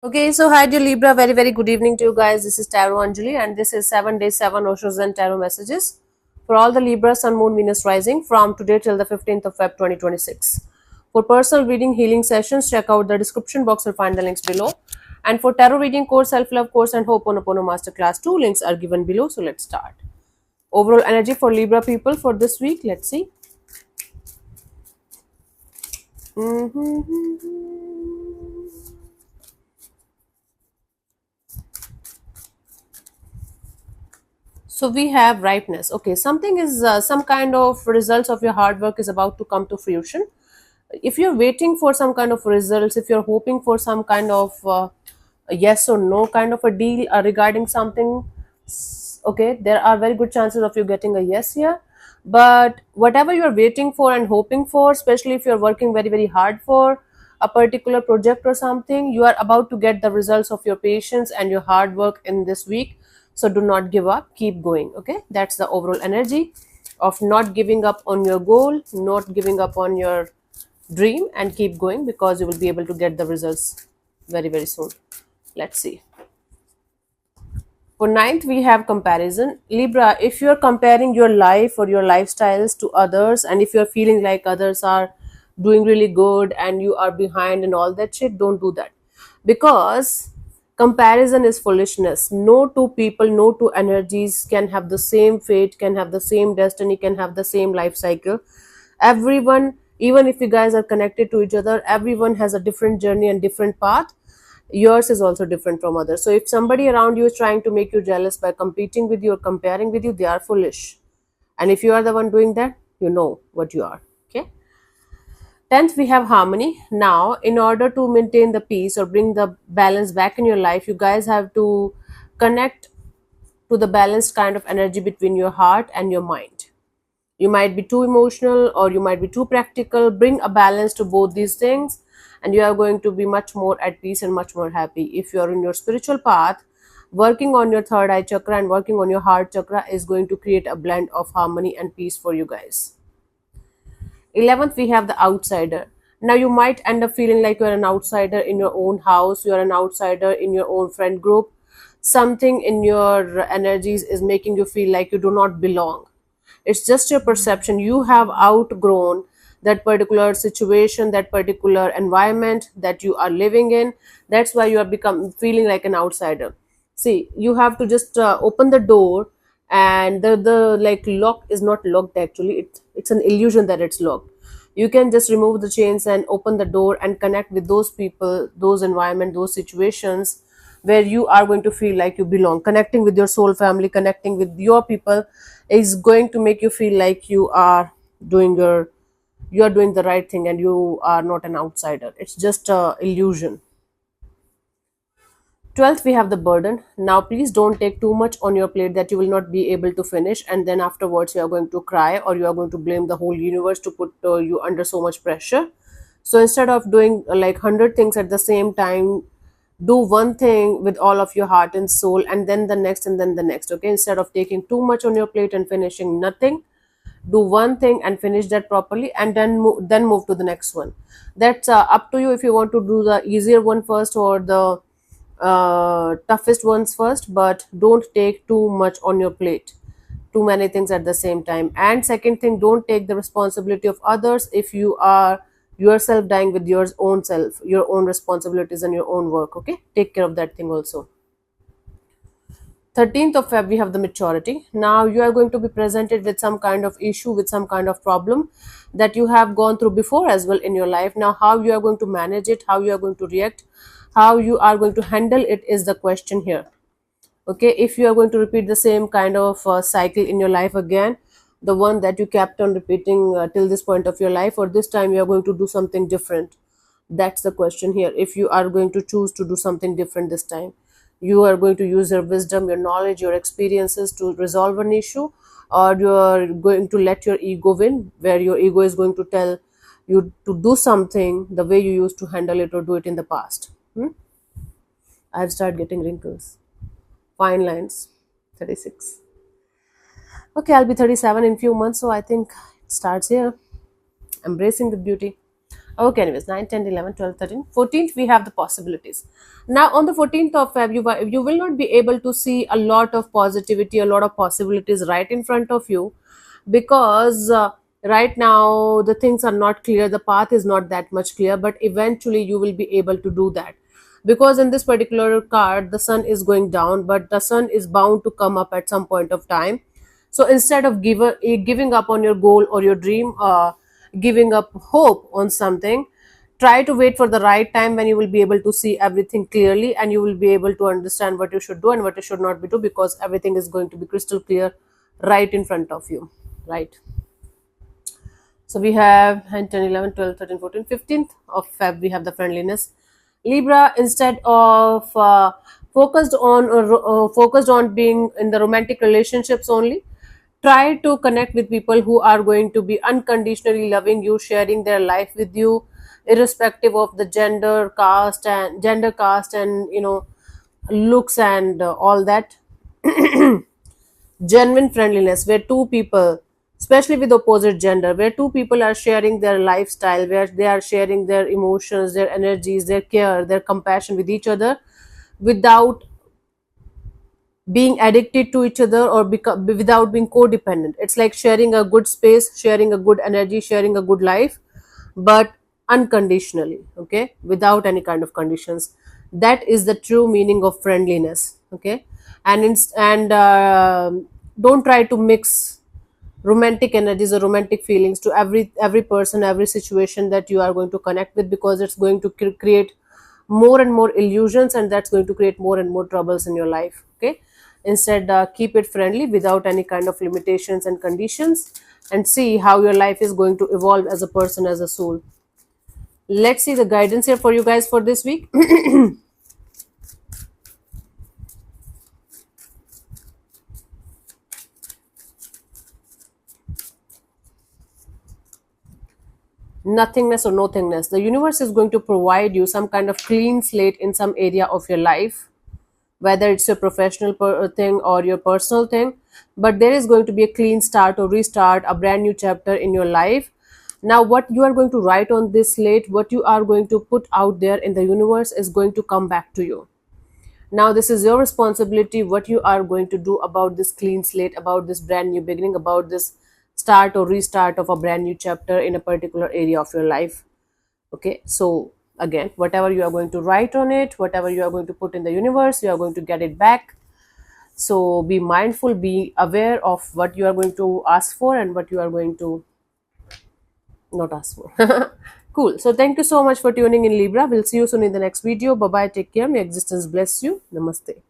Okay, so hi dear Libra, very good evening to you guys. This is Tarot Anjali and this is 7 days, 7 Oshos and Tarot messages for all the Libra, Sun, Moon, Venus rising from today till the 15th of Feb 2026. For personal reading healing sessions, check out the description box or find the links below. And for tarot reading course, self-love course and Ho'oponopono masterclass, two links are given below. So let's start. Overall energy for Libra people for this week, let's see. So we have ripeness. Okay, something is some kind of results of your hard work is about to come to fruition. If you're waiting for some kind of results, if you're hoping for some kind of a yes or no kind of a deal regarding something, okay, there are very good chances of you getting a yes here. But whatever you're waiting for and hoping for, especially if you're working very hard for a particular project or something, you are about to get the results of your patience and your hard work in this week. So do not give up, keep going. Okay, that's the overall energy of not giving up on your goal, not giving up on your dream, and keep going because you will be able to get the results very soon. Let's see. For ninth, we have comparison. Libra, if you're comparing your life or your lifestyles to others, and if you're feeling like others are doing really good and you are behind and all that shit, don't do that. Because comparison is foolishness. No two people, no two energies can have the same fate, can have the same destiny, can have the same life cycle. Everyone, even if you guys are connected to each other, everyone has a different journey and different path. Yours is also different from others. So if somebody around you is trying to make you jealous by competing with you or comparing with you, they are foolish. And if you are the one doing that, you know what you are. Okay. 10th, we have harmony. Now, in order to maintain the peace or bring the balance back in your life, you guys have to connect to the balanced kind of energy between your heart and your mind. You might be too emotional or you might be too practical. Bring a balance to both these things and you are going to be much more at peace and much more happy. If you are in your spiritual path, working on your third eye chakra and working on your heart chakra is going to create a blend of harmony and peace for you guys. 11th, we have the outsider. Now you might end up feeling like you're an outsider in your own house, you're an outsider in your own friend group. Something in your energies is making you feel like you do not belong. It's just your perception. You have outgrown that particular situation, that particular environment that you are living in. That's why you are become feeling like an outsider. See, you have to just open the door, and the like lock is not locked actually. It's an illusion that it's locked. You can just remove the chains and open the door and connect with those people, those environment, those situations where you are going to feel like you belong. Connecting with your soul family, connecting with your people is going to make you feel like doing your you are doing the right thing and you are not an outsider. It's just a illusion. 12th, we have the burden. Now please don't take too much on your plate that you will not be able to finish, and then afterwards you are going to cry or you are going to blame the whole universe to put you under so much pressure. So instead of doing like 100 things at the same time, do one thing with all of your heart and soul, and then the next, and then the next. Okay, instead of taking too much on your plate and finishing nothing, do one thing and finish that properly, and then move to the next one. That's up to you if you want to do the easier one first or the toughest ones first, but don't take too much on your plate, too many things at the same time. And second thing, don't take the responsibility of others if you are yourself dying with your own self, your own responsibilities and your own work. Okay, take care of that thing also. 13th of Feb, we have the maturity. Now you are going to be presented with some kind of issue, with some kind of problem that you have gone through before as well in your life. Now how you are going to manage it, how you are going to react, how you are going to handle it is the question here. Okay, if you are going to repeat the same kind of cycle in your life again, the one that you kept on repeating till this point of your life, or this time you are going to do something different, that's the question here. If you are going to choose to do something different this time, you are going to use your wisdom, your knowledge, your experiences to resolve an issue, or you are going to let your ego win, where your ego is going to tell you to do something the way you used to handle it or do it in the past. I've started getting wrinkles, fine lines. 36. Okay, I'll be 37 in few months, so I think it starts here. Embracing the beauty. Okay, anyways, 9, 10, 11, 12, 13, 14th, we have the possibilities. Now, on the 14th of Feb, you will not be able to see a lot of positivity, a lot of possibilities right in front of you, because right now the things are not clear, the path is not that much clear, but eventually you will be able to do that. Because in this particular card, the sun is going down, but the sun is bound to come up at some point of time. So instead of giving up on your goal or your dream, giving up hope on something, try to wait for the right time when you will be able to see everything clearly, and you will be able to understand what you should do and what you should not be do, because everything is going to be crystal clear right in front of you, right? So we have 9, 10, 11, 12, 13, 14, 15th of Feb, we have the friendliness. Libra, instead of focused on being in the romantic relationships only, try to connect with people who are going to be unconditionally loving you, sharing their life with you, irrespective of the gender, caste, and looks and all that. Genuine friendliness, where two people, especially with opposite gender, where two people are sharing their lifestyle, where they are sharing their emotions, their energies, their care, their compassion with each other, without being addicted to each other, or without being codependent. It's like sharing a good space, sharing a good energy, sharing a good life, but unconditionally, okay, without any kind of conditions. That is the true meaning of friendliness, okay. And don't try to mix romantic energies or romantic feelings to every person, every situation that you are going to connect with, because it's going to create more and more illusions, and that's going to create more and more troubles in your life, okay. Instead, keep it friendly without any kind of limitations and conditions, and see how your life is going to evolve as a person, as a soul. Let's see the guidance here for you guys for this week. Nothingness or nothingness, the universe is going to provide you some kind of clean slate in some area of your life, whether it's your professional thing or your personal thing, but there is going to be a clean start or restart, a brand new chapter in your life. Now, what you are going to write on this slate, what you are going to put out there in the universe, is going to come back to you. Now, this is your responsibility, what you are going to do about this clean slate, about this brand new beginning, about this start or restart of a brand new chapter in a particular area of your life. Okay, so again, whatever you are going to write on it, whatever you are going to put in the universe, you are going to get it back. So be mindful, be aware of what you are going to ask for and what you are going to not ask for. Cool. So thank you so much for tuning in, Libra. We'll see you soon in the next video. Bye bye, take care, may existence bless you. Namaste.